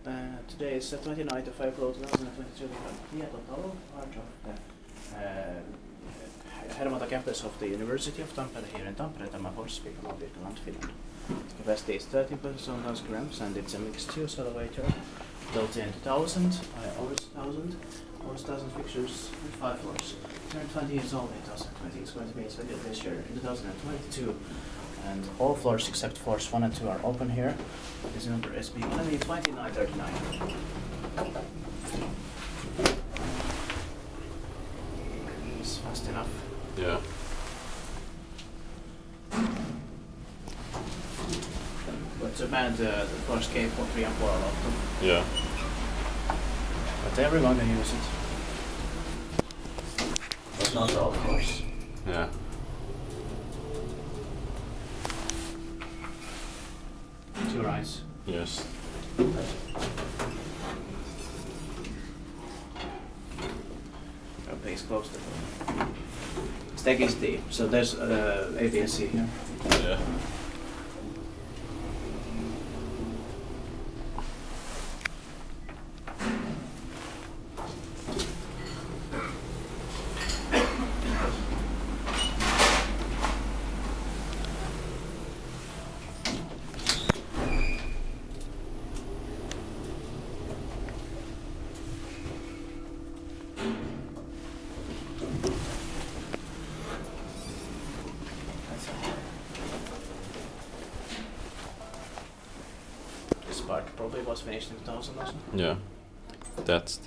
Today is the 29th of April 2022. We have Tietotalo, part of the Hervanta Campus of the University of Tampere here in Tampere, Finland. Capacity is 13 persons grams and it's a mixed use elevator built in 2000, Otis 1000 fixtures with 5 floors. Turned 20 years old in 2020, it's going to be inspected this year in 2022. And all floors except floors 1 and 2 are open here. This number is B2939. It's fast enough. Yeah. But too bad the floors came for 3 and 4 a lot. Yeah. But everyone can use it. But not all floors. Yeah. Two rides. Yes. Okay, it's close to the stack is D, so there's A, B, and C here. Yeah. This part probably was finished in 2000 also. Yeah. That's